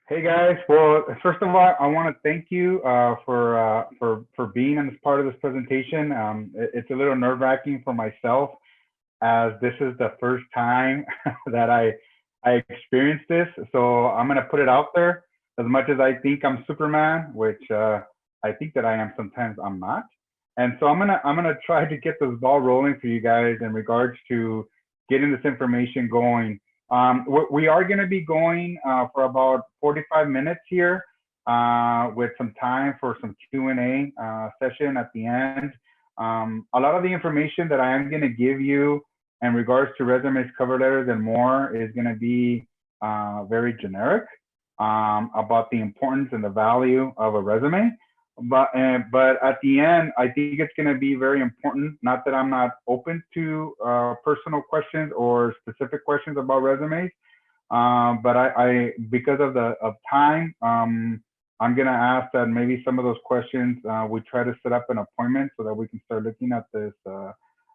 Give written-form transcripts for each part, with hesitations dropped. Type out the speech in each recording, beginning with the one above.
Hey guys, well, first of all, I want to thank you for being in this part of this presentation. It's a little nerve-wracking for myself as this is the first time that I experienced this. So I'm gonna put it out there. As much as I think I'm Superman, which I think that I am sometimes, I'm not. And so I'm gonna try to get this ball rolling for you guys in regards to getting this information going. We are going to be going for about 45 minutes here with some time for some Q&A session at the end. A lot of the information that I am going to give you in regards to resumes, cover letters, and more is going to be very generic about the importance and the value of a resume. But at the end, I think it's going to be very important. Not that I'm not open to personal questions or specific questions about resumes, but I because of time, I'm going to ask that maybe some of those questions we try to set up an appointment so that we can start looking at this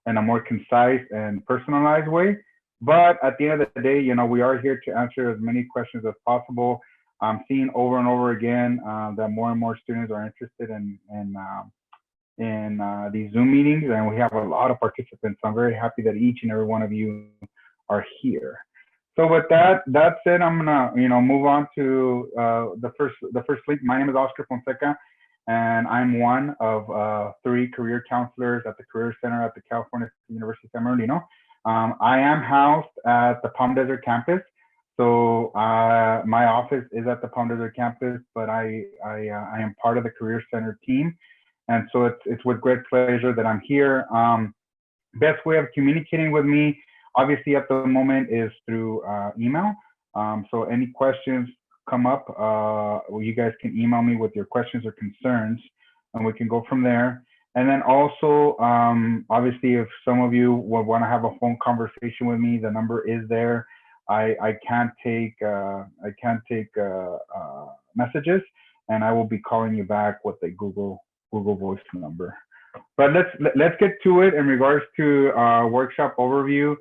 in a more concise and personalized way. But at the end of the day, you know, we are here to answer as many questions as possible. I'm seeing over and over again that more and more students are interested in these Zoom meetings, and we have a lot of participants. So I'm very happy that each and every one of you are here. So with that said, I'm gonna move on to the first link. My name is Oscar Fonseca, and I'm one of 3 career counselors at the Career Center at the California University of San Bernardino. I am housed at the Palm Desert campus. So my office is at the Palm Desert campus, but I am part of the Career Center team, and so it's with great pleasure that I'm here. Best way of communicating with me, obviously at the moment, is through email. So any questions come up, you guys can email me with your questions or concerns, and we can go from there. And then also, obviously, if some of you would want to have a phone conversation with me, the number is there. I can't take messages, and I will be calling you back with a Google Voice number. But let's get to it in regards to workshop overview.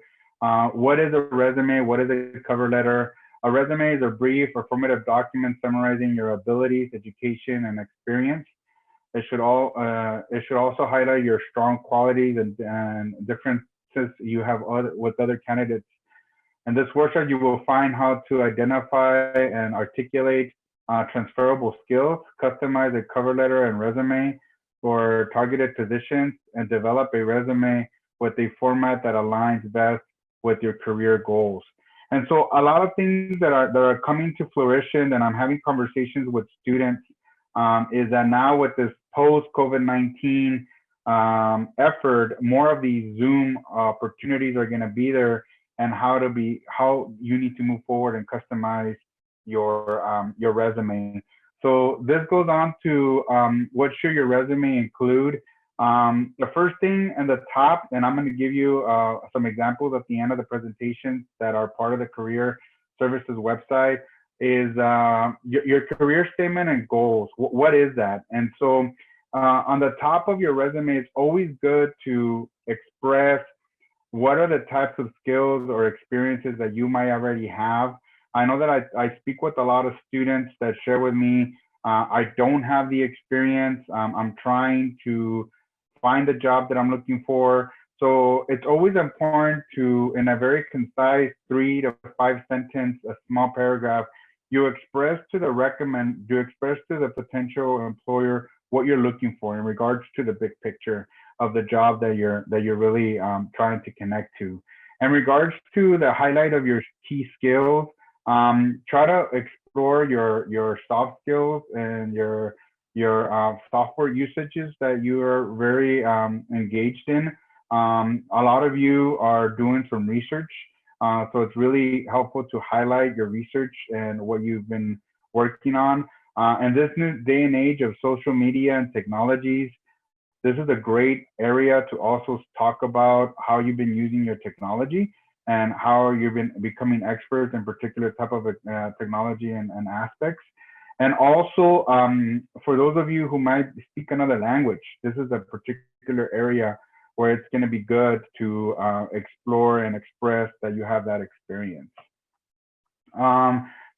What is a resume? What is a cover letter? A resume is a brief or formative document summarizing your abilities, education, and experience. It should also highlight your strong qualities and differences you have with other candidates. In this workshop, you will find how to identify and articulate transferable skills, customize a cover letter and resume for targeted positions, and develop a resume with a format that aligns best with your career goals. And so a lot of things that are coming to fruition, and I'm having conversations with students, is that now with this post-COVID-19 effort, more of these Zoom opportunities are going to be there, and how you need to move forward and customize your resume. So this goes on to what should your resume include. The first thing in the top, and I'm going to give you some examples at the end of the presentation that are part of the Career Services website, is your career statement and goals. What is that? And so on the top of your resume, it's always good to express what are the types of skills or experiences that you might already have. I know that I speak with a lot of students that share with me, I don't have the experience. I'm trying to find the job that I'm looking for. So it's always important to, in a very concise 3 to 5 sentence, a small paragraph, you express to the potential employer what you're looking for in regards to the big picture of the job that you're really trying to connect to. In regards to the highlight of your key skills, try to explore your soft skills and your software usages that you are very engaged in. A lot of you are doing some research, so it's really helpful to highlight your research and what you've been working on. In this new day and age of social media and technologies, this is a great area to also talk about how you've been using your technology and how you've been becoming experts in particular type of technology and aspects. And also, for those of you who might speak another language, this is a particular area where it's going to be good to explore and express that you have that experience.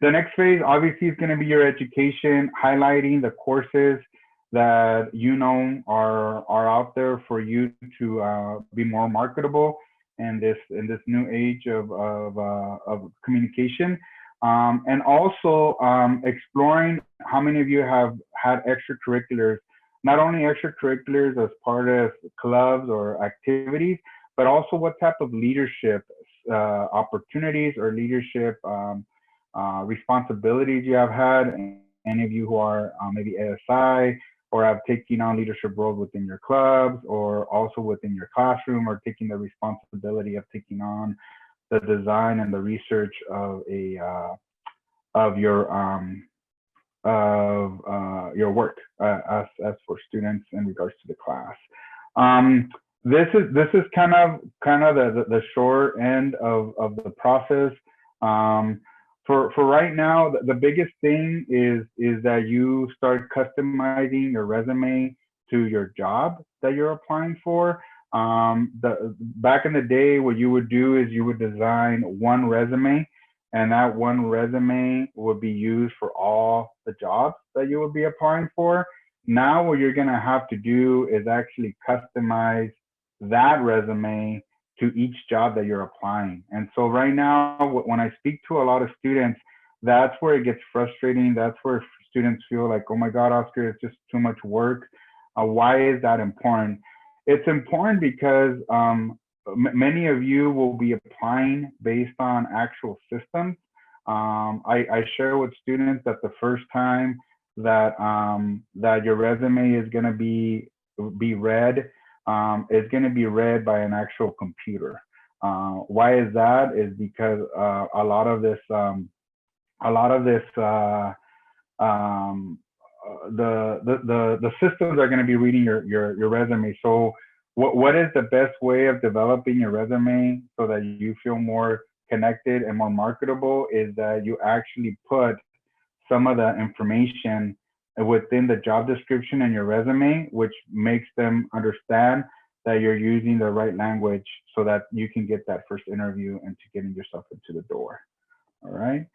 The next phase obviously is going to be your education, highlighting the courses that you know are out there for you to be more marketable in this new age of communication, and also exploring how many of you have had extracurriculars, not only extracurriculars as part of clubs or activities, but also what type of leadership opportunities or leadership responsibilities you have had. Any of you who are maybe ASI or have taken on leadership roles within your clubs or also within your classroom, or taking the responsibility of taking on the design and the research of your work as for students in regards to the class. This is kind of the short end of the process. For right now, the biggest thing is that you start customizing your resume to your job that you're applying for. Back in the day, what you would do is you would design one resume, and that one resume would be used for all the jobs that you would be applying for. Now, what you're gonna have to do is actually customize that resume to each job that you're applying. And so right now, when I speak to a lot of students, that's where it gets frustrating. That's where students feel like, oh my God, Oscar, it's just too much work. Why is that important? It's important because many of you will be applying based on actual systems. I share with students that the first time that your resume is going to be read, is going to be read by an actual computer. Why is that? Is because a lot of this the systems are going to be reading your resume. So what is the best way of developing your resume so that you feel more connected and more marketable is that you actually put some of the information within the job description in your resume, which makes them understand that you're using the right language so that you can get that first interview into getting yourself into the door. All right.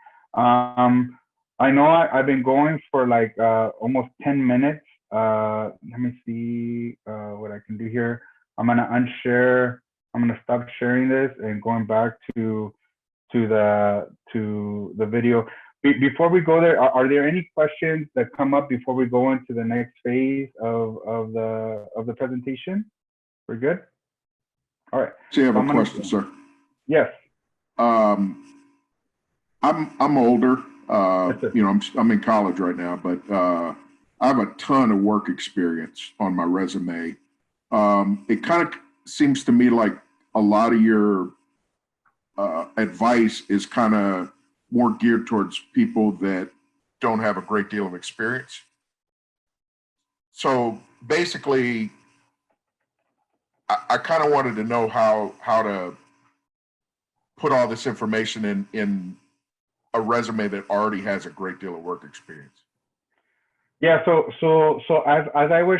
I know I've been going for like almost 10 minutes. Let me see what I can do here. I'm gonna unshare. I'm gonna stop sharing this and going back to the video. Before we go there, are there any questions that come up before we go into the next phase of the presentation? We're good. All right. So you have a question, sir? Yes. I'm older. You know, I'm in college right now, but I have a ton of work experience on my resume. It kind of seems to me like a lot of your advice is kind of more geared towards people that don't have a great deal of experience. So basically, I kind of wanted to know how to put all this information in a resume that already has a great deal of work experience. Yeah. So as I was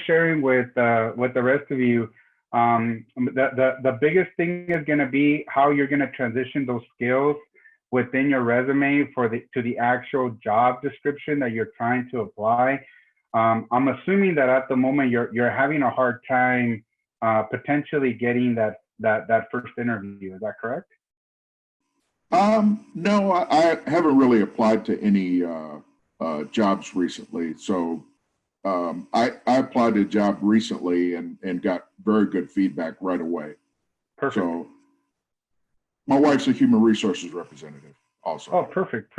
sharing with the rest of you, the biggest thing is going to be how you're going to transition those skills within your resume to the actual job description that you're trying to apply. I'm assuming that at the moment you're having a hard time potentially getting that first interview. Is that correct? No, I haven't really applied to any jobs recently. So I applied to a job recently and got very good feedback right away. Perfect. So my wife's a human resources representative also. Oh, perfect.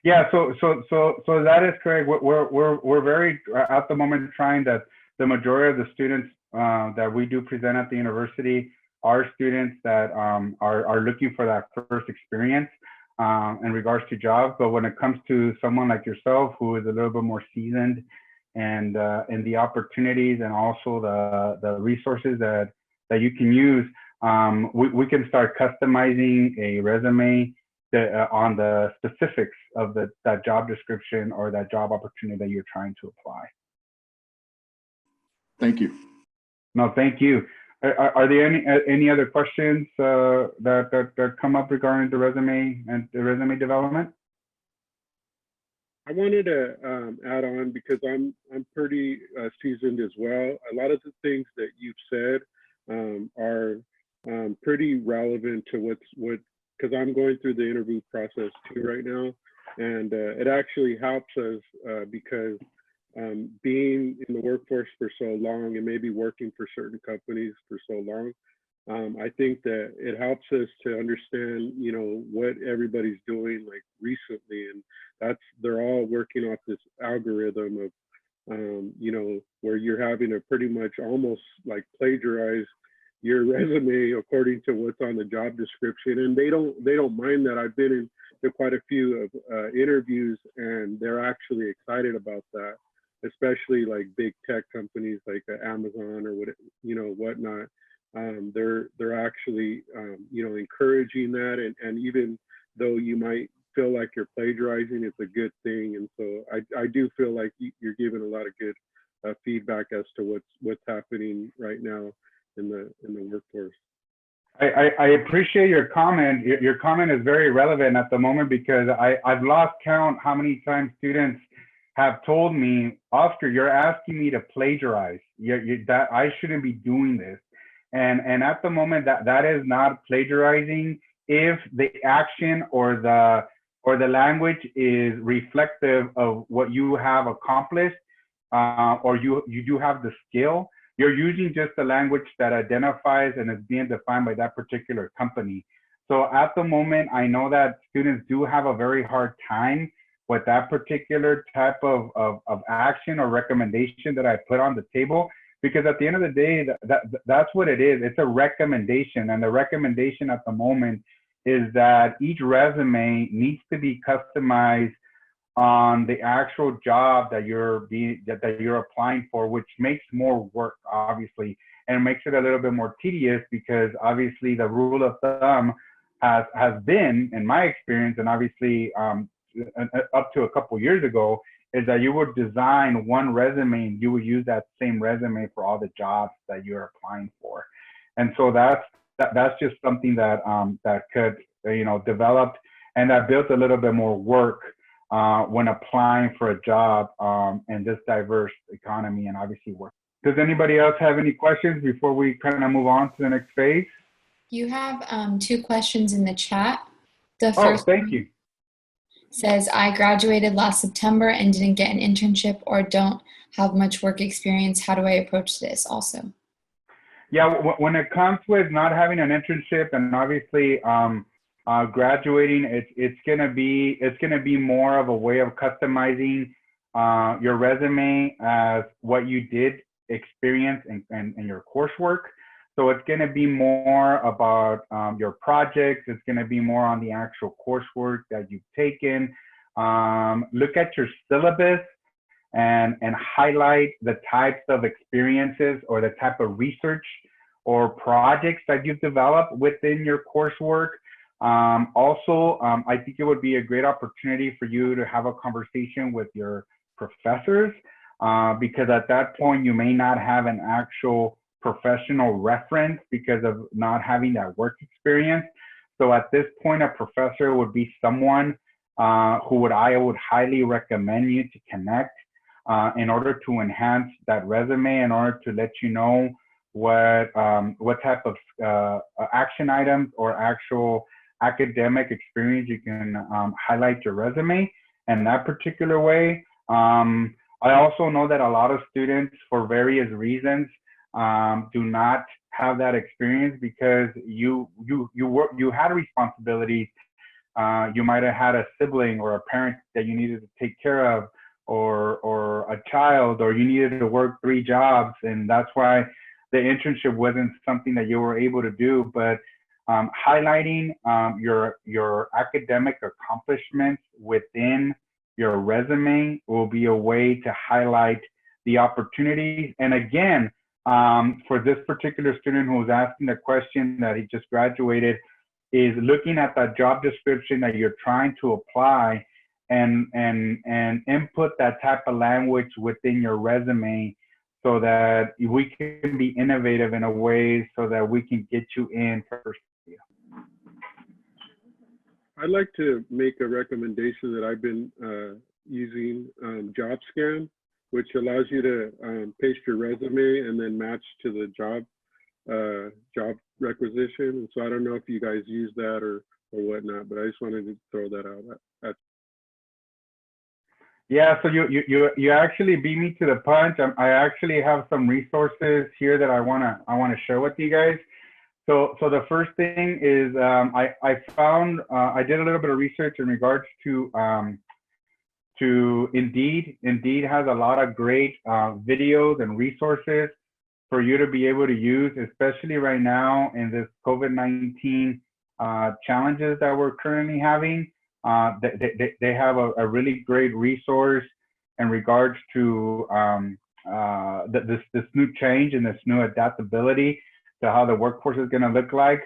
Yeah. So that is correct. We're very at the moment trying that the majority of the students that we do present at the university are students that are looking for that first experience in regards to jobs. But when it comes to someone like yourself, who is a little bit more seasoned and the opportunities and also the resources that you can use, we can start customizing a resume on the specifics of that job description or that job opportunity that you're trying to apply. Thank you. No, thank you. Are there any other questions that come up regarding the resume and the resume development? I wanted to add on because I'm pretty seasoned as well. A lot of the things that you've said are pretty relevant to because I'm going through the interview process too right now, and it actually helps us because being in the workforce for so long and maybe working for certain companies for so long, I think that it helps us to understand, you know, what everybody's doing like recently, and they're all working off this algorithm of, you know, where you're having to pretty much almost like plagiarize your resume according to what's on the job description, and they don't mind that. I've been in quite a few of interviews, and they're actually excited about that, especially like big tech companies like Amazon or what, you know, whatnot. They're actually you know, encouraging that, and even though you might feel like you're plagiarizing, it's a good thing. And so I do feel like you're giving a lot of good feedback as to what's happening right now in the workforce. I appreciate your comment. Your comment is very relevant at the moment because I've lost count how many times students have told me, Oscar, you're asking me to plagiarize. That I shouldn't be doing this. And at the moment that is not plagiarizing if the action or the language is reflective of what you have accomplished, or you do have the skill. You're using just the language that identifies and is being defined by that particular company. So at the moment, I know that students do have a very hard time with that particular type of action or recommendation that I put on the table, because at the end of the day, that's what it is. It's a recommendation, and the recommendation at the moment is that each resume needs to be customized on the actual job that you're applying for, which makes more work, obviously, and makes it a little bit more tedious because obviously the rule of thumb has been, in my experience, and obviously up to a couple years ago, is that you would design one resume and you would use that same resume for all the jobs that you're applying for. And so that's just something that that could, you know, develop, and that built a little bit more work when applying for a job in this diverse economy and obviously work. Does anybody else have any questions before we kind of move on to the next phase? You have 2 questions in the chat. The first thank you. Says, I graduated last September and didn't get an internship or don't have much work experience. How do I approach this also? Yeah, when it comes with not having an internship and obviously graduating, it's gonna be more of a way of customizing your resume as what you did experience in your coursework. So it's gonna be more about your projects. It's gonna be more on the actual coursework that you've taken. Look at your syllabus and highlight the types of experiences or the type of research or projects that you've developed within your coursework. Also, I think it would be a great opportunity for you to have a conversation with your professors because at that point you may not have an actual professional reference because of not having that work experience. So at this point, a professor would be someone I would highly recommend you to connect in order to enhance that resume, in order to let you know what type of action items or actual academic experience you can highlight your resume in that particular way. I also know that a lot of students, for various reasons, do not have that experience because you had responsibilities. You might have had a sibling or a parent that you needed to take care of, or a child, or you needed to work 3 jobs, and that's why the internship wasn't something that you were able to do. But highlighting your academic accomplishments within your resume will be a way to highlight the opportunities. And again, for this particular student who was asking the question that he just graduated, is looking at that job description that you're trying to apply and input that type of language within your resume so that we can be innovative in a way so that we can get you in first. I'd like to make a recommendation that I've been using Jotscan, which allows you to paste your resume and then match to the job requisition. And so I don't know if you guys use that or whatnot, but I just wanted to throw that out. Yeah, so you actually beat me to the punch. I actually have some resources here that I wanna share with you guys. So the first thing is I found I did a little bit of research in regards to Indeed. Indeed has a lot of great videos and resources for you to be able to use, especially right now in this COVID-19 challenges that we're currently having. They have a really great resource in regards to this new change and this new adaptability to how the workforce is going to look like.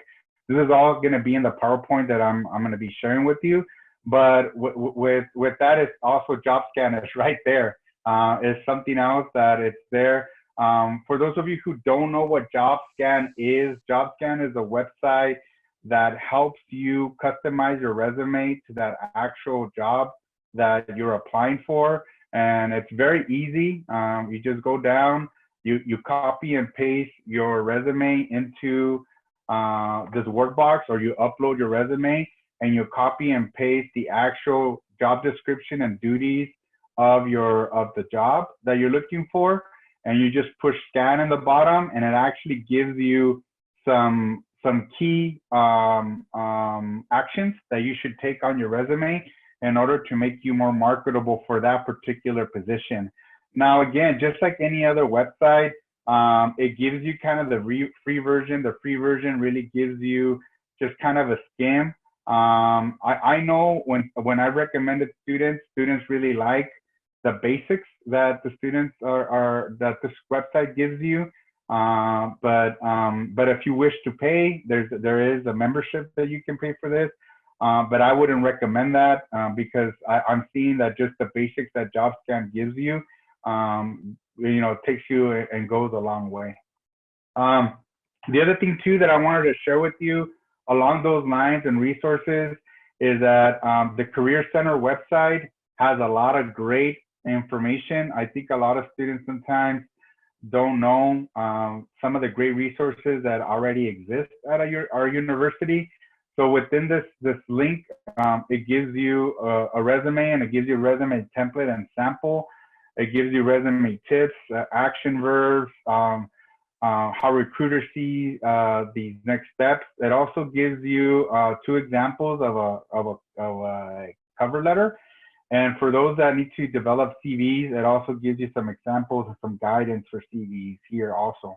This is all going to be in the PowerPoint that I'm going to be sharing with you. But with that, it's also Jotscan is right there. It's something else that it's there. For those of you who don't know what Jotscan is a website that helps you customize your resume to that actual job that you're applying for. And it's very easy. You just go down, you copy and paste your resume into this workbox, or you upload your resume and you copy and paste the actual job description and duties of the job that you're looking for. And you just push scan in the bottom, and it actually gives you some key actions that you should take on your resume in order to make you more marketable for that particular position. Now, again, just like any other website, it gives you kind of the free version. The free version really gives you just kind of a skim. I know when I recommended students really like the basics that the students that this website gives you. But if you wish to pay, there is a membership that you can pay for this. But I wouldn't recommend that because I'm seeing that just the basics that Jotscan gives you, takes you and goes a long way. The other thing too that I wanted to share with you along those lines and resources is that the Career Center website has a lot of great information. I think a lot of students sometimes don't know some of the great resources that already exist at our university. So within this link, it gives you a resume, and it gives you a resume template and sample. It gives you resume tips, action verbs, how recruiters see these next steps. It also gives you 2 examples of a cover letter. And for those that need to develop CVs, it also gives you some examples and some guidance for CVs here also.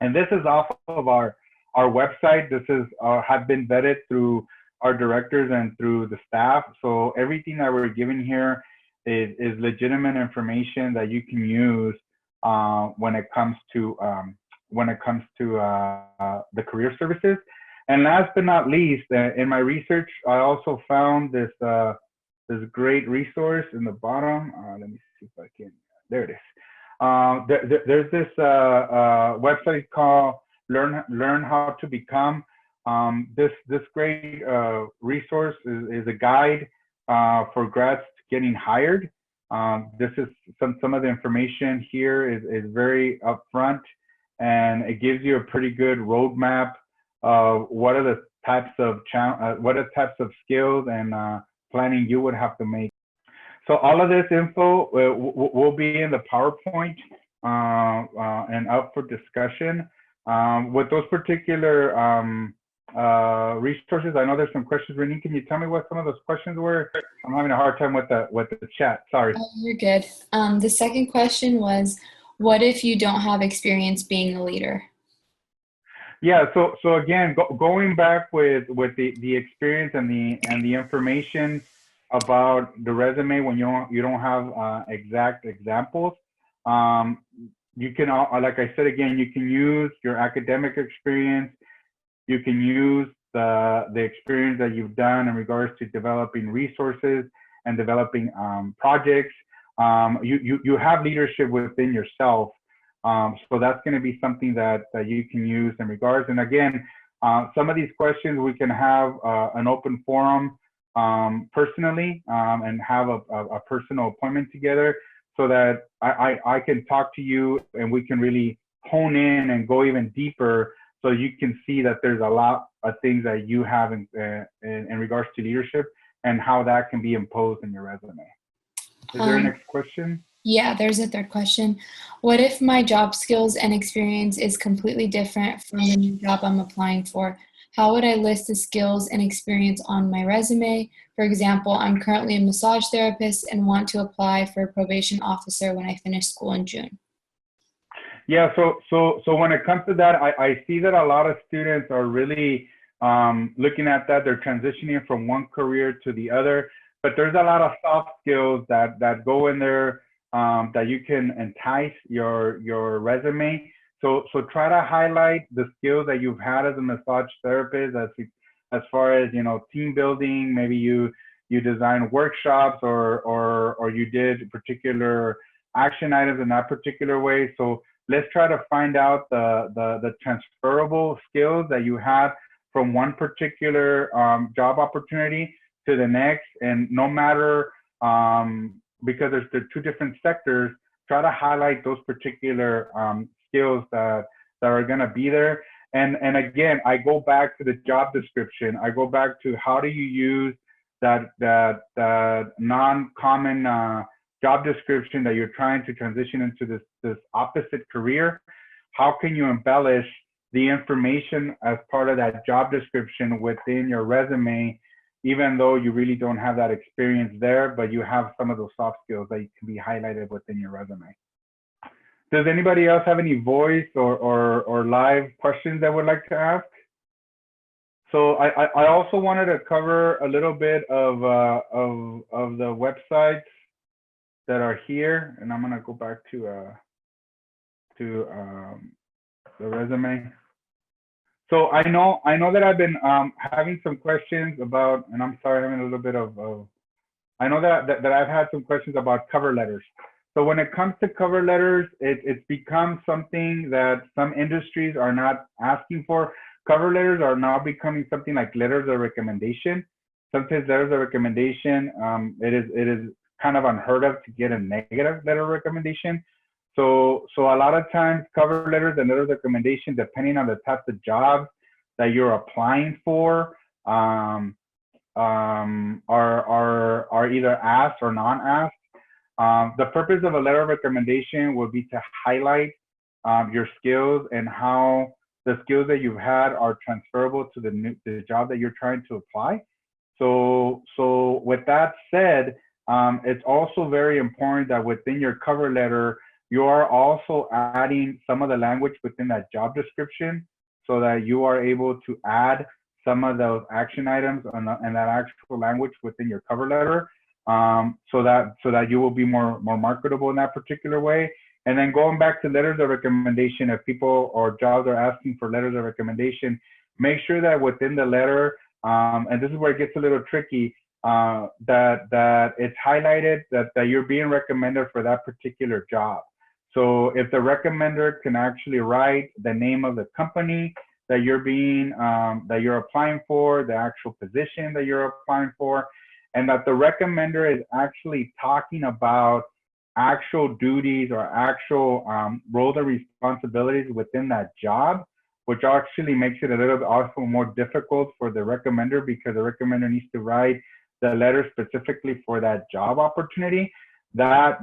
And this is off of our website. This is have been vetted through our directors and through the staff. So everything that we're giving here is legitimate information that you can use when it comes to the career services. And last but not least, in my research, I also found this great resource in the bottom. Let me see if I can. There it is. There's this website called Learn How to Become. This great resource is a guide for grads getting hired. This is some of the information here is very upfront, and it gives you a pretty good roadmap of what are the types of skills and planning you would have to make. So all of this info will be in the PowerPoint and up for discussion. With those particular resources, I know there's some questions. Renee, can you tell me what some of those questions were? I'm having a hard time with the chat. Sorry. Oh, you're good. The second question was, what if you don't have experience being a leader? Yeah. So again, going back with the experience and the information about the resume when you don't have exact examples. You can, like I said again, you can use your academic experience. You can use the experience that you've done in regards to developing resources and developing projects. You have leadership within yourself. So that's going to be something that you can use in regards. And again, some of these questions we can have an open forum personally and have a personal appointment together so that I can talk to you and we can really hone in and go even deeper so you can see that there's a lot of things that you have in regards to leadership and how that can be imposed in your resume. Is there a next question? Yeah, there's a third question. What if my job skills and experience is completely different from the new job I'm applying for? How would I list the skills and experience on my resume? For example, I'm currently a massage therapist and want to apply for a probation officer when I finish school in June. Yeah, so when it comes to that, I see that a lot of students are really looking at that. They're transitioning from one career to the other, but there's a lot of soft skills that go in there that you can entice your resume. So try to highlight the skills that you've had as a massage therapist, as far as, you know, team building. Maybe you design workshops or you did particular action items in that particular way. So let's try to find out the transferable skills that you have from one particular job opportunity to the next. And no matter, because there's two different sectors, try to highlight those particular skills that are going to be there. And again, I go back to the job description. I go back to how do you use that non-common job description that you're trying to transition into this opposite career. How can you embellish the information as part of that job description within your resume, even though you really don't have that experience there, but you have some of those soft skills that can be highlighted within your resume. Does anybody else have any voice or live questions that would like to ask? So I also wanted to cover a little bit of the websites that are here, and I'm gonna go back to the resume. So I know that I've been having some questions about, and I'm sorry, having a little bit of I know that I've had some questions about cover letters. So when it comes to cover letters, it's become something that some industries are not asking for. Cover letters are now becoming something like letters of recommendation. Sometimes letters of recommendation, it is kind of unheard of to get a negative letter of recommendation. So a lot of times cover letters and letters of recommendation, depending on the types of jobs that you're applying for, are either asked or non-asked. The purpose of a letter of recommendation would be to highlight your skills and how the skills that you've had are transferable to the job that you're trying to apply. So with that said, it's also very important that within your cover letter, you are also adding some of the language within that job description so that you are able to add some of those action items and that actual language within your cover letter, so that you will be more marketable in that particular way. And then going back to letters of recommendation, if people or jobs are asking for letters of recommendation, make sure that within the letter, and this is where it gets a little tricky, that it's highlighted that you're being recommended for that particular job. So if the recommender can actually write the name of the company that you're applying for, the actual position that you're applying for, and that the recommender is actually talking about actual duties or actual roles and responsibilities within that job, which actually makes it a little bit also more difficult for the recommender, because the recommender needs to write the letter specifically for that job opportunity. That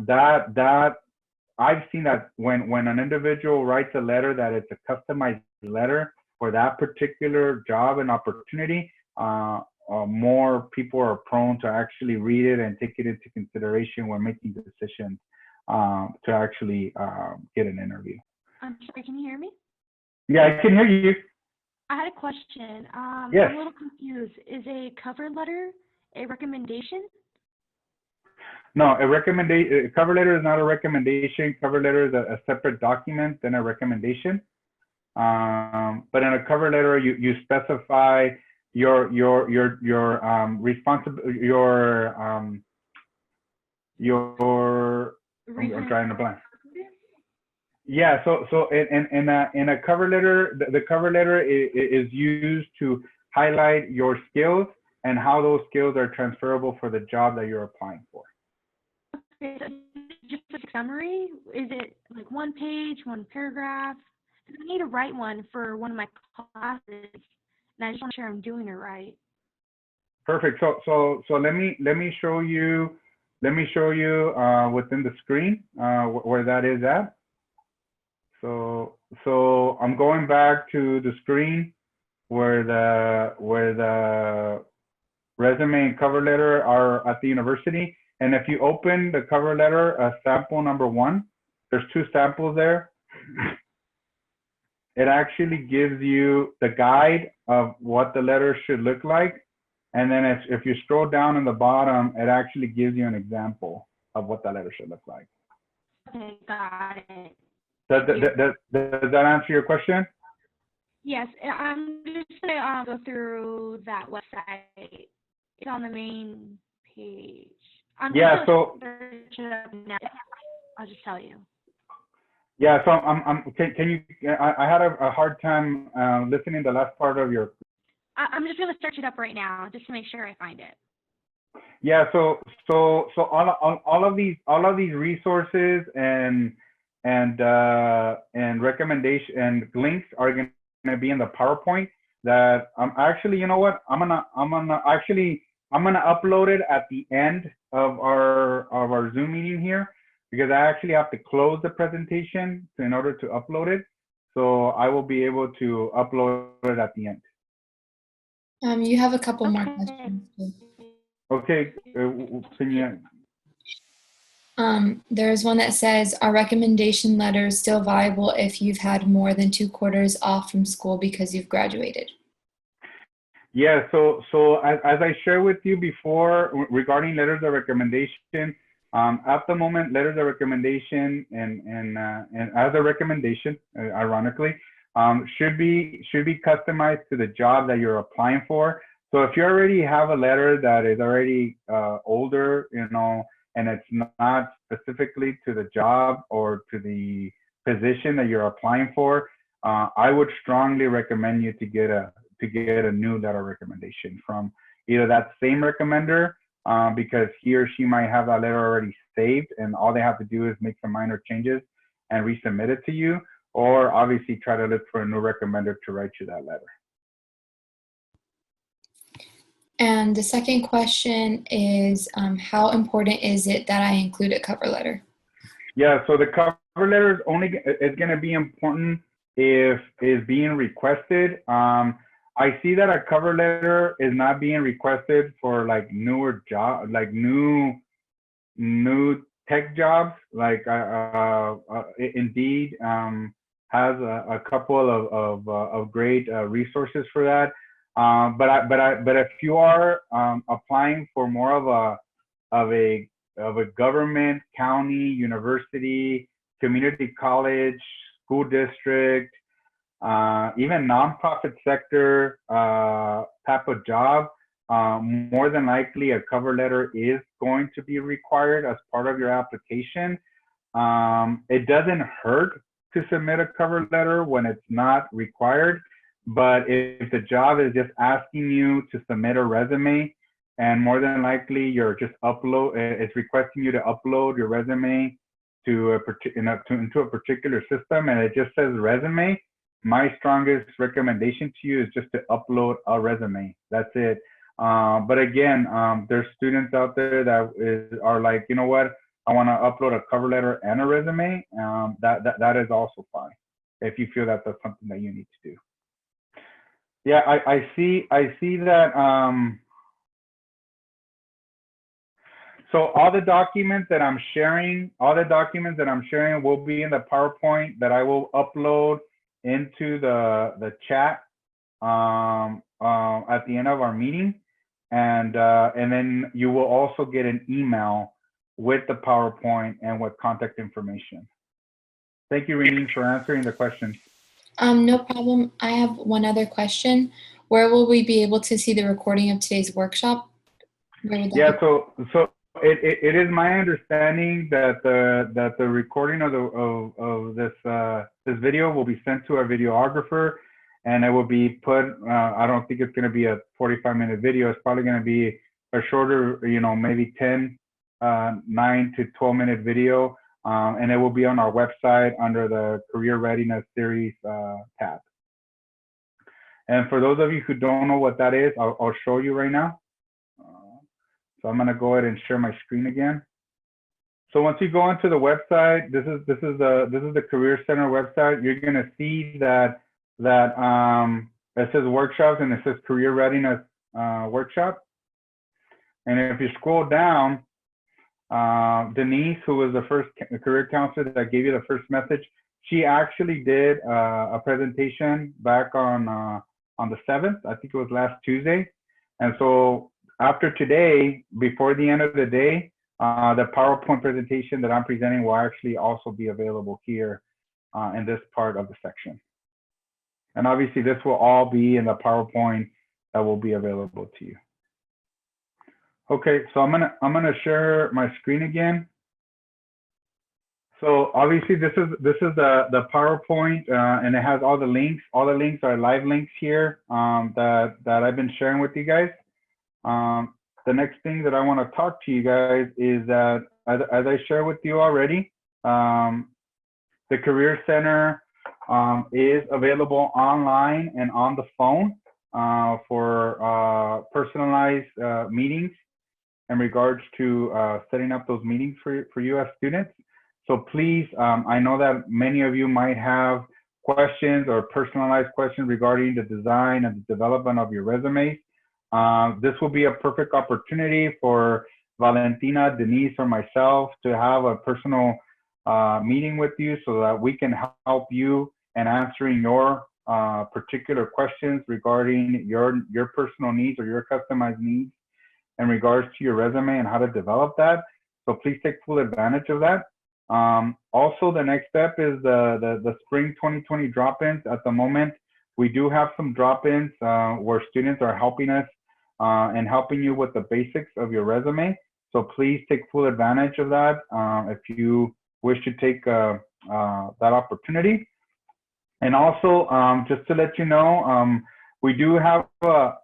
I've seen that when an individual writes a letter, that it's a customized letter for that particular job and opportunity, more people are prone to actually read it and take it into consideration when making decisions to actually get an interview. I'm sorry, can you hear me? Yeah, I can hear you. I had a question. Yes. I'm a little confused. Is a cover letter a recommendation? No, a cover letter is not a recommendation. Cover letter is a separate document than a recommendation. But in a cover letter, you specify your I'm drawing a blank. Yeah, so in a cover letter, the cover letter is used to highlight your skills and how those skills are transferable for the job that you're applying for. Okay, so just a summary, is it like one page, one paragraph? 'Cause I need to write one for one of my classes, and I just want to make sure I'm doing it right. Perfect. So let me show you within the screen where that is at. So I'm going back to the screen where the resume and cover letter are at the university. And if you open the cover letter, sample number 1, there's 2 samples there. It actually gives you the guide of what the letter should look like. And then if you scroll down in the bottom, it actually gives you an example of what that letter should look like. Okay, got it. Does that answer your question? Yes, I'm just gonna go through that website. It's on the main page. I'm Yeah, just so search it up now. I'll just tell you. yeah, so can you, I had a hard time listening the last part of your. I'm just gonna search it up right now just to make sure I find it. Yeah, so all of these resources and recommendation and links are going to be in the PowerPoint that I'm actually, you know what, I'm gonna upload it at the end of our Zoom meeting here, because I actually have to close the presentation in order to upload it. So I will be able to upload it at the end. You have a couple more questions. Okay, can you? There's one that says, are recommendation letters still viable if you've had more than 2 quarters off from school because you've graduated? Yeah, so as I shared with you before regarding letters of recommendation, at the moment, letters of recommendation and as a recommendation, ironically, should be customized to the job that you're applying for. So if you already have a letter that is already older, you know, and it's not specifically to the job or to the position that you're applying for, I would strongly recommend you to get a new letter of recommendation from either that same recommender, because he or she might have that letter already saved, and all they have to do is make some minor changes and resubmit it to you, or obviously try to look for a new recommender to write you that letter. And the second question is, how important is it that I include a cover letter? Yeah, so the cover letter is going to be important if it's being requested. I see that a cover letter is not being requested for like newer jobs, like new tech jobs. Like Indeed has a couple of great resources for that. But if you are applying for more of a government, county, university, community college, school district, even nonprofit sector type of job, more than likely a cover letter is going to be required as part of your application. It doesn't hurt to submit a cover letter when it's not required, but if the job is just asking you to submit a resume, and more than likely you're just it's requesting you to upload your resume to into a particular system, and it just says resume, my strongest recommendation to you is just to upload a resume. That's it. But again, there's students out there that are like, you know what, I want to upload a cover letter and a resume. That is also fine if you feel that that's something that you need to do. Yeah, I see that. So all the documents that I'm sharing will be in the PowerPoint that I will upload into the chat at the end of our meeting, and then you will also get an email with the PowerPoint and with contact information. Thank you, Readiness, for answering the question. No problem. I have one other question. Where will we be able to see the recording of today's workshop? Yeah, so it is my understanding that the recording of this video will be sent to our videographer, and it will be put. I don't think it's going to be a 45-minute video. It's probably going to be a shorter, maybe 9 to 12-minute video, and it will be on our website under the Career Readiness Series tab. And for those of you who don't know what that is, I'll show you right now. So I'm going to go ahead and share my screen again. So once you go onto the website, this is the Career Center website. You're going to see that it says workshops and it says Career Readiness workshop. And if you scroll down, Denise, who was the first career counselor that gave you the first message, she actually did a presentation back on the 7th. I think it was last Tuesday. And so after today, before the end of the day, the PowerPoint presentation that I'm presenting will actually also be available here in this part of the section. And obviously this will all be in the PowerPoint that will be available to you. Okay, so I'm gonna share my screen again. So obviously this is the PowerPoint, and it has all the links. All the links are live links here that I've been sharing with you guys. The next thing that I want to talk to you guys is that, as I shared with you already, the Career Center is available online and on the phone for personalized meetings in regards to setting up those meetings for you as students. So please, I know that many of you might have questions or personalized questions regarding the design and the development of your resumes. This will be a perfect opportunity for Valentina, Denise, or myself to have a personal meeting with you so that we can help you in answering your particular questions regarding your personal needs or your customized needs in regards to your resume and how to develop that. So please take full advantage of that. Also, the next step is the spring 2020 drop-ins. At the moment, we do have some drop-ins where students are helping us and helping you with the basics of your resume. So please take full advantage of that if you wish to take that opportunity. And also, just to let you know, we do have a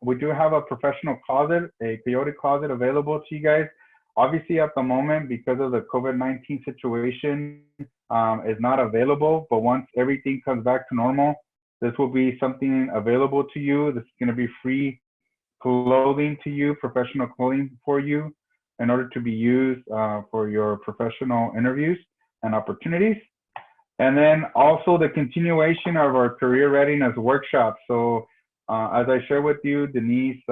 professional closet, a Coyote closet available to you guys. Obviously, at the moment, because of the COVID-19 situation, is not available. But once everything comes back to normal, this will be something available to you. This is going to be free clothing to you, professional clothing for you, in order to be used for your professional interviews and opportunities. And then also the continuation of our career readiness workshop. So as I shared with you, Denise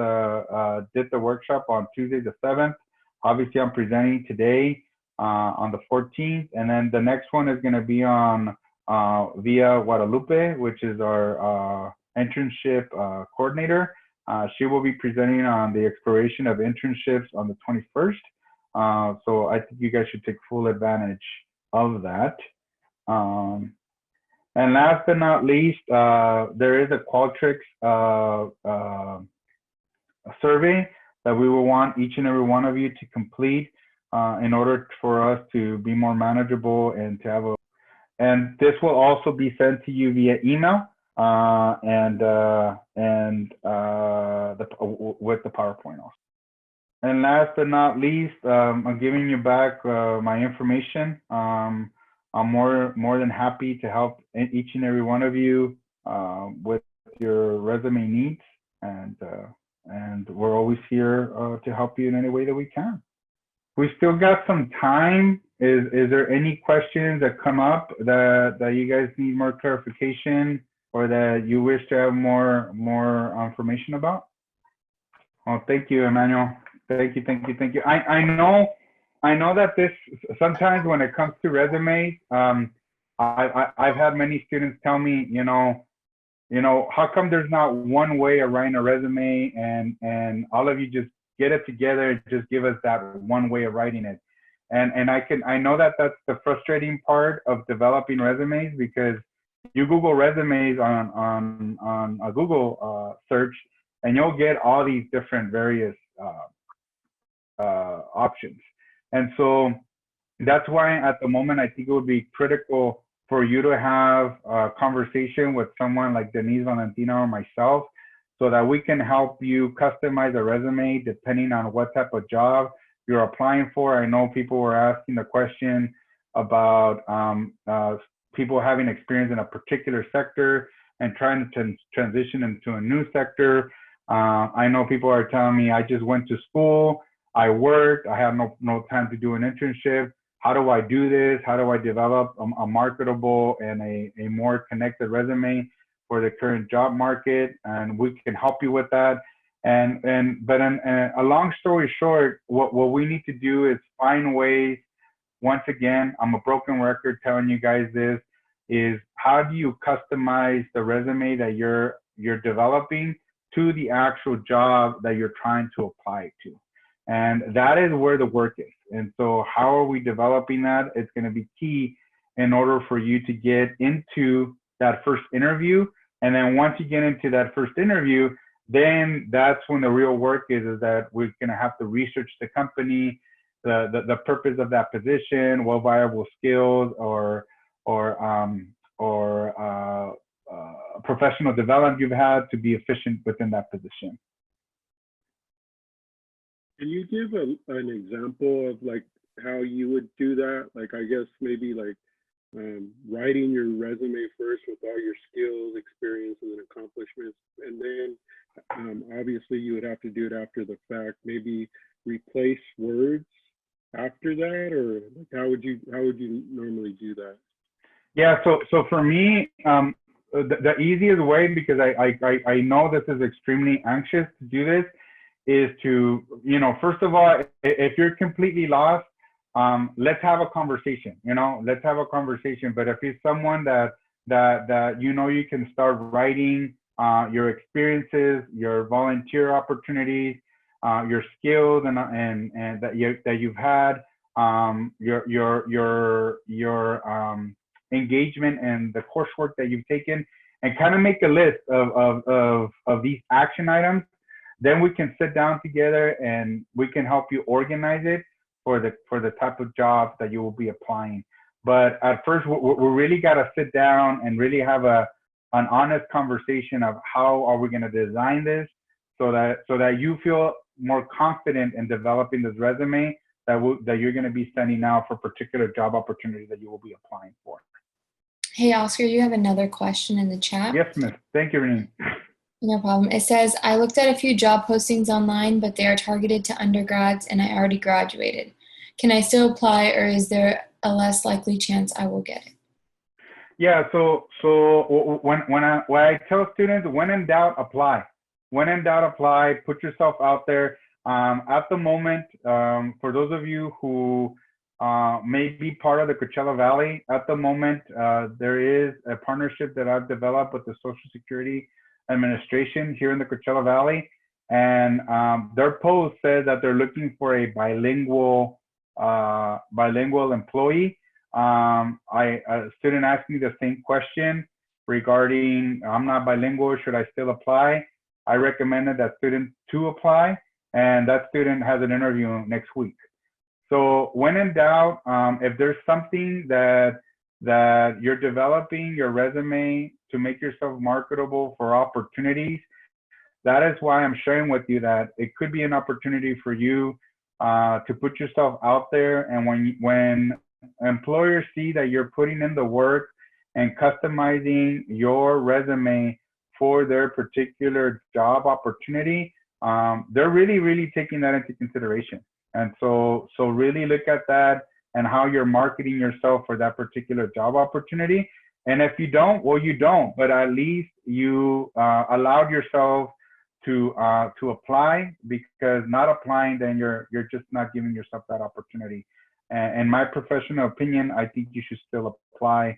did the workshop on Tuesday the 7th. Obviously, I'm presenting today on the 14th. And then the next one is going to be on Via Guadalupe, which is our internship coordinator. She will be presenting on the exploration of internships on the 21st. So I think you guys should take full advantage of that. And last but not least, there is a Qualtrics survey that we will want each and every one of you to complete in order for us to be more manageable and to have a, and this will also be sent to you via email with the PowerPoint also. And last but not least, I'm giving you back my information. I'm more than happy to help each and every one of you with your resume needs, and we're always here to help you in any way that we can. We still got some time. Is there any questions that come up that you guys need more clarification or that you wish to have more information about? Oh, thank you, Emmanuel. Thank you. I know that this sometimes when it comes to resumes, I've had many students tell me, you know, how come there's not one way of writing a resume, and all of you just get it together and just give us that one way of writing it. And I know that that's the frustrating part of developing resumes, because you Google resumes on a Google search, and you'll get all these different various options. And so that's why at the moment, I think it would be critical for you to have a conversation with someone like Denise Valentina or myself, so that we can help you customize a resume depending on what type of job you're applying for. I know people were asking the question about people having experience in a particular sector and trying to transition into a new sector. I know people are telling me, I just went to school, I worked, I have no time to do an internship. How do I do this? How do I develop a marketable and a more connected resume for the current job market? And we can help you with that. But a long story short, what we need to do is find ways. Once again, I'm a broken record telling you guys this, is how do you customize the resume that you're developing to the actual job that you're trying to apply to? And that is where the work is. And so how are we developing that? It's going to be key in order for you to get into that first interview. And then once you get into that first interview, then that's when the real work is that we're going to have to research the company, the purpose of that position, what viable skills or professional development you've had to be efficient within that position. Can you give an example of like how you would do that? Like, I guess maybe like writing your resume first with all your skills, experiences, and accomplishments, and then obviously you would have to do it after the fact. Maybe replace words after that, or like how would you normally do that? Yeah, so for me, the easiest way, because I know this is extremely anxious to do this, is to, first of all, if you're completely lost, let's have a conversation, let's have a conversation. But if it's someone that you can start writing your experiences, your volunteer opportunities, your skills and that you've had, your engagement and the coursework that you've taken, and kind of make a list of these action items. Then we can sit down together and we can help you organize it for the type of jobs that you will be applying. But at first, we really got to sit down and really have an honest conversation of how are we going to design this so that you feel more confident in developing this resume that you're going to be sending out for particular job opportunities that you will be applying for. Hey, Oscar, you have another question in the chat. Yes, miss. Thank you, Renee. No problem. It says, I looked at a few job postings online, but they are targeted to undergrads and I already graduated. Can I still apply, or is there a less likely chance I will get it? Yeah, so when I tell students, when in doubt, apply. When in doubt, apply, put yourself out there. At the moment, for those of you who may be part of the Coachella Valley, at the moment, there is a partnership that I've developed with the Social Security Administration here in the Coachella Valley, and their post says that they're looking for a bilingual employee. A student asked me the same question regarding, I'm not bilingual, should I still apply? I recommended that student to apply, and that student has an interview next week. So when in doubt, if there's something that you're developing your resume to make yourself marketable for opportunities, that is why I'm sharing with you that it could be an opportunity for you to put yourself out there. And when employers see that you're putting in the work and customizing your resume for their particular job opportunity, they're really taking that into consideration. And so really look at that and how you're marketing yourself for that particular job opportunity. And if you don't, well, you don't, but at least you allowed yourself to apply, because not applying, then you're just not giving yourself that opportunity. And in my professional opinion, I think you should still apply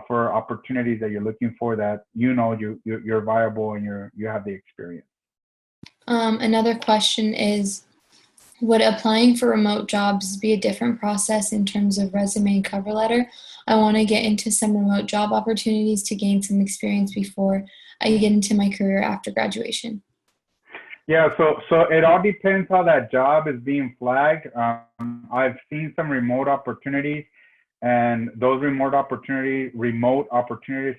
for opportunities that you're looking for, that you're viable and you have the experience. Another question is, would applying for remote jobs be a different process in terms of resume and cover letter? I want to get into some remote job opportunities to gain some experience before I get into my career after graduation. Yeah, so it all depends how that job is being flagged. I've seen some remote opportunities, and those remote opportunities,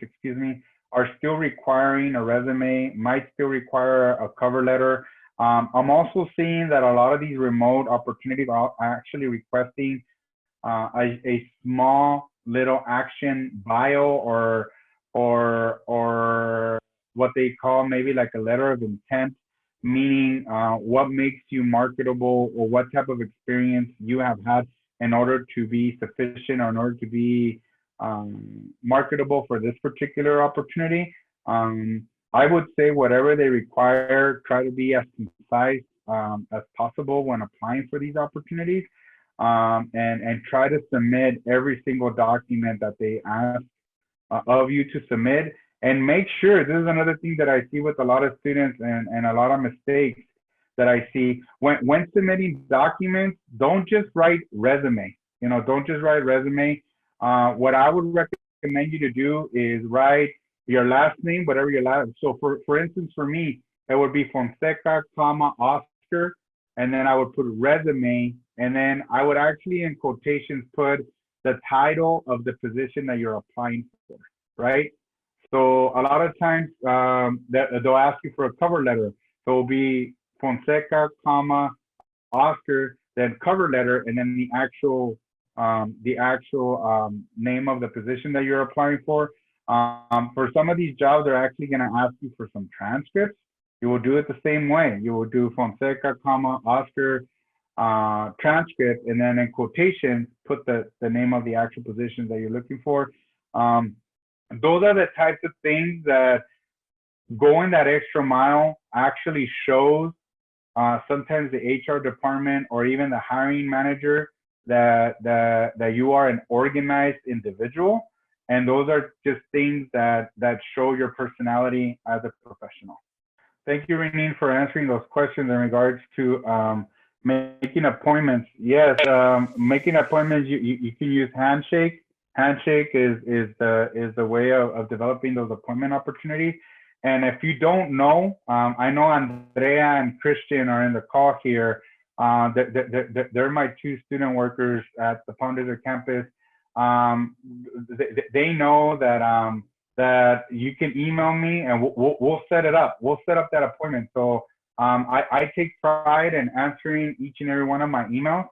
excuse me, are still requiring a resume, might still require a cover letter. I'm also seeing that a lot of these remote opportunities are actually requesting a small little action bio or what they call maybe like a letter of intent, meaning what makes you marketable or what type of experience you have had in order to be sufficient or in order to be marketable for this particular opportunity. I would say whatever they require, try to be as concise as possible when applying for these opportunities, and try to submit every single document that they ask of you to submit. And make sure, this is another thing that I see with a lot of students and a lot of mistakes that I see. When submitting documents, don't just write resume. Don't just write resume. What I would recommend you to do is write your last name, whatever your last. So for instance, for me, it would be Fonseca, Oscar, and then I would put resume, and then I would actually in quotations put the title of the position that you're applying for, right? So a lot of times that they'll ask you for a cover letter. So it'll be Fonseca, Oscar, then cover letter, and then the actual name of the position that you're applying for. For some of these jobs, they're actually going to ask you for some transcripts. You will do it the same way. You will do Fonseca, Oscar, transcript, and then in quotations, put the name of the actual position that you're looking for. Those are the types of things that going that extra mile actually shows sometimes the HR department or even the hiring manager that you are an organized individual. And those are just things that show your personality as a professional. Thank you, Readiness, for answering those questions in regards to making appointments. Yes, making appointments, you can use Handshake. Handshake is the way of developing those appointment opportunities. And if you don't know, I know Andrea and Christian are in the call here. They're my two student workers at the Palm Desert campus. They know that you can email me and we'll set it up. We'll set up that appointment. So I take pride in answering each and every one of my emails.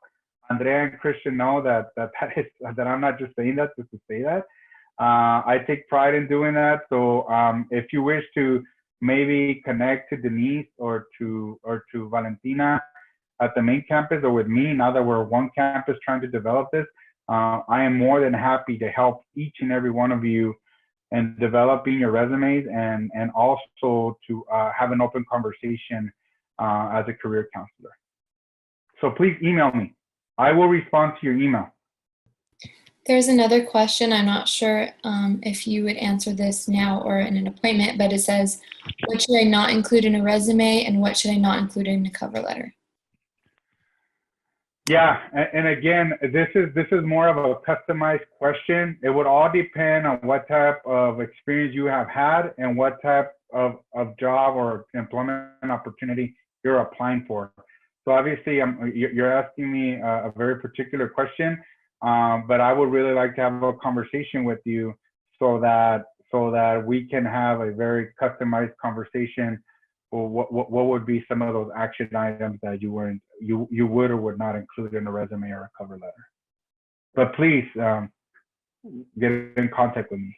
Andrea and Christian know that I'm not just saying that just to say that. I take pride in doing that. So if you wish to maybe connect to Denise or to Valentina at the main campus or with me, now that we're one campus trying to develop this, I am more than happy to help each and every one of you in developing your resumes and also to have an open conversation as a career counselor. So please email me. I will respond to your email. There's another question. I'm not sure if you would answer this now or in an appointment, but it says, what should I not include in a resume and what should I not include in a cover letter? Yeah, and again, this is more of a customized question. It would all depend on what type of experience you have had and what type of job or employment opportunity you're applying for. So obviously, you're asking me a very particular question, but I would really like to have a conversation with you so that we can have a very customized conversation. Or what would be some of those action items that you would or would not include in a resume or a cover letter? But please get in contact with me.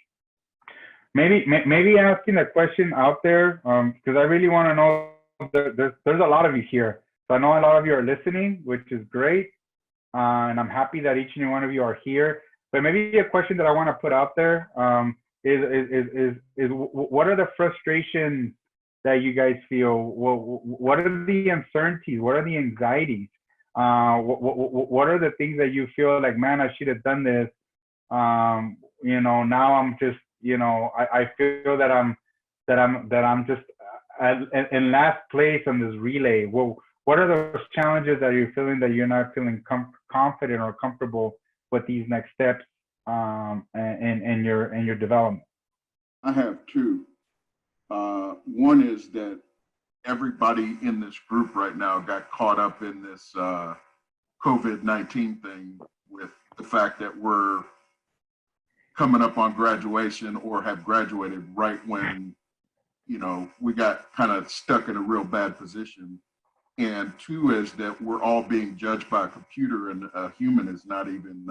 Maybe asking a question out there because I really want to know. There's a lot of you here, so I know a lot of you are listening, which is great, and I'm happy that each and every one of you are here. But maybe a question that I want to put out there is what are the frustrations that you guys feel? What are the uncertainties? What are the anxieties? What are the things that you feel like, man, I should have done this? Now I'm just, I feel that I'm just in last place on this relay. Well, what are those challenges that you're feeling that you're not feeling confident or comfortable with these next steps in your development? I have two. One is that everybody in this group right now got caught up in this COVID-19 thing with the fact that we're coming up on graduation or have graduated right when, you know, we got kind of stuck in a real bad position. And two is that we're all being judged by a computer and a human is not even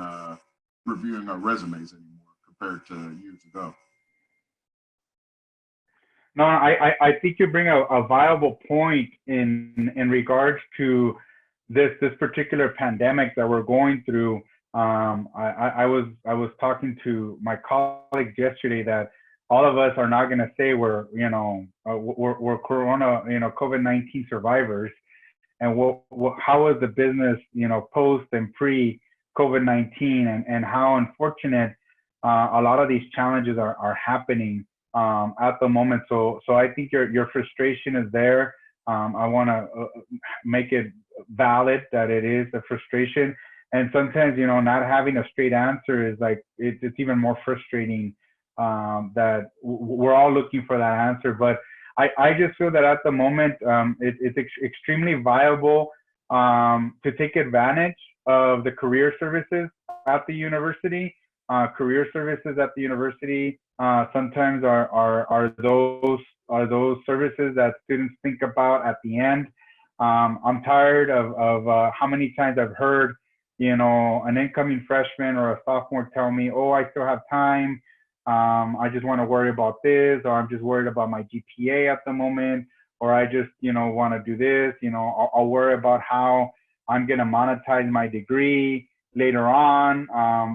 reviewing our resumes anymore compared to years ago. No, I think you bring a viable point in regards to this particular pandemic that we're going through. I was talking to my colleagues yesterday that all of us are not going to say we're Corona, COVID-19 survivors. And how is the business, post and pre COVID-19, and how unfortunate a lot of these challenges are happening at the moment. So I think your frustration is there. I want to make it valid that it is a frustration. And sometimes, not having a straight answer is like, it's even more frustrating that we're all looking for that answer. But I just feel that at the moment, it's extremely viable to take advantage of the career services at the university. Career services at the university sometimes are those services that students think about at the end. I'm tired of how many times I've heard, an incoming freshman or a sophomore tell me, "Oh, I still have time. I just want to worry about this," or "I'm just worried about my GPA at the moment," or "I just, want to do this. I'll worry about how I'm going to monetize my degree later on,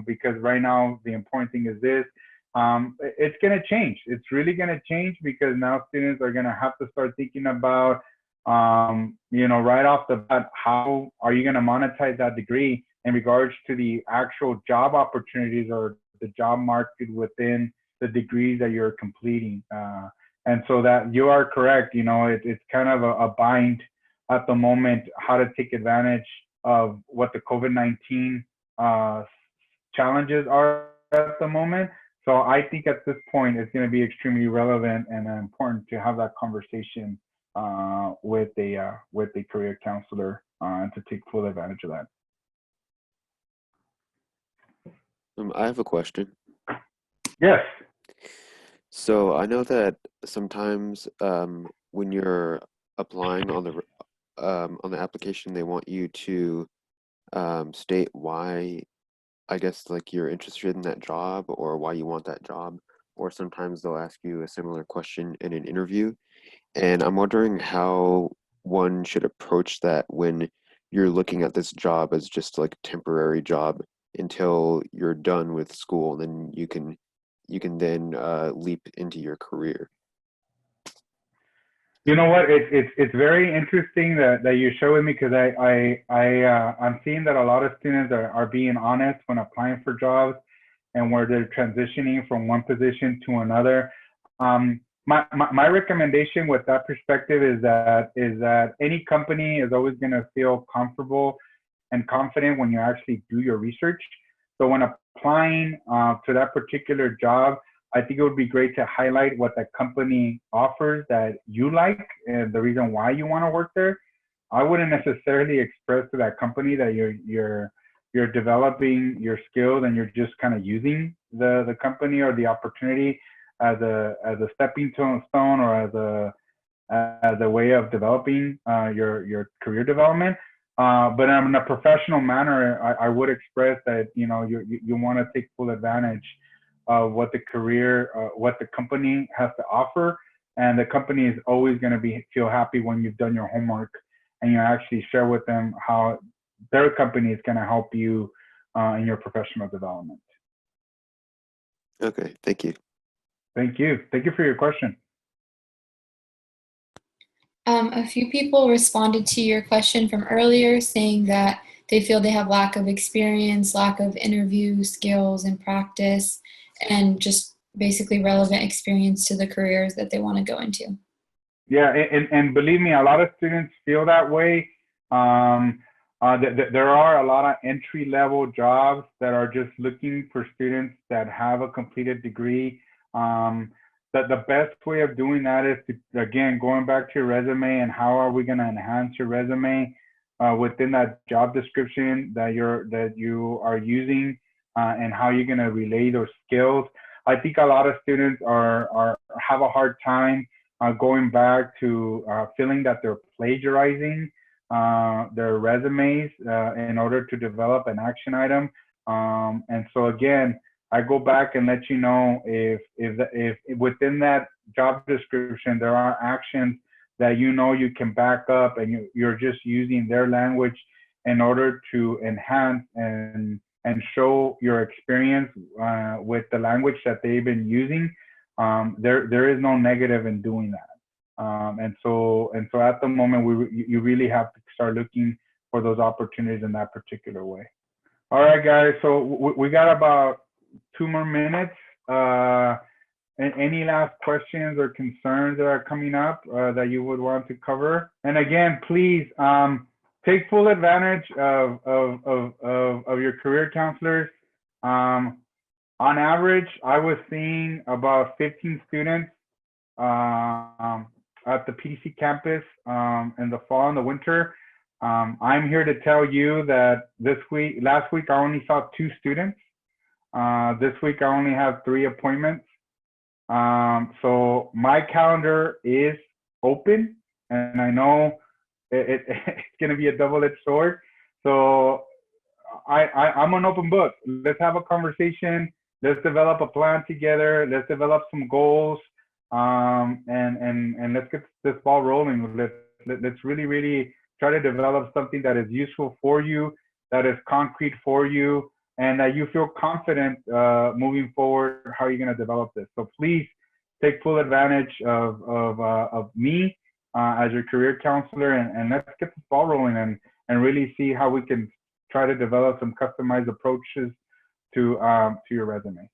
because right now the important thing is this." It's going to change. It's really going to change because now students are going to have to start thinking about, right off the bat, how are you going to monetize that degree in regards to the actual job opportunities or the job market within the degrees that you're completing. And so that you are correct, it's kind of a bind at the moment, how to take advantage of what the COVID-19 challenges are at the moment. So I think at this point, it's going to be extremely relevant and important to have that conversation with a career counselor and to take full advantage of that. I have a question. Yes. So I know that sometimes when you're applying on the application, they want you to state why, I guess, like you're interested in that job or why you want that job, or sometimes they'll ask you a similar question in an interview. And I'm wondering how one should approach that when you're looking at this job as just like a temporary job until you're done with school, and then you can then leap into your career. You know what? It's very interesting that you share with me, because I'm seeing that a lot of students are being honest when applying for jobs and where they're transitioning from one position to another. My recommendation with that perspective is that any company is always going to feel comfortable and confident when you actually do your research. So when applying to that particular job, I think it would be great to highlight what that company offers that you like and the reason why you want to work there. I wouldn't necessarily express to that company that you're developing your skills and you're just kind of using the company or the opportunity as a stepping stone or as a way of developing your career development. But in a professional manner, I would express that you want to take full advantage of what the company has to offer, and the company is always going to feel happy when you've done your homework and you actually share with them how their company is going to help you in your professional development. Okay, thank you. Thank you. Thank you for your question. A few people responded to your question from earlier, saying that they feel they have lack of experience, lack of interview skills and practice, and just basically relevant experience to the careers that they want to go into. Yeah, and believe me, a lot of students feel that way. There are a lot of entry-level jobs that are just looking for students that have a completed degree. That the best way of doing that is to, again, going back to your resume and how are we going to enhance your resume. within that job description that you are using, and how you're going to relay those skills. I think a lot of students have a hard time going back to feeling that they're plagiarizing their resumes in order to develop an action item. And so again, I go back and let you know if within that job description there are actions that you know you can back up, and you're just using their language in order to enhance and show your experience with the language that they've been using. There is no negative in doing that. And so at the moment, you really have to start looking for those opportunities in that particular way. All right, guys. So we got about 2 more minutes. Any last questions or concerns that are coming up that you would want to cover? And again, please take full advantage of your career counselors. On average, I was seeing about 15 students at the PDC campus in the fall and the winter. I'm here to tell you that last week, I only saw 2 students. This week, I only have 3 appointments. So my calendar is open, and I know it's going to be a double-edged sword. So I'm an open book. Let's have a conversation. Let's develop a plan together. Let's develop some goals, and let's get this ball rolling. Let's really try to develop something that is useful for you, that is concrete for you, and that you feel confident moving forward how you're going to develop this. So please take full advantage of me as your career counselor, and let's get this ball rolling and really see how we can try to develop some customized approaches to your resume.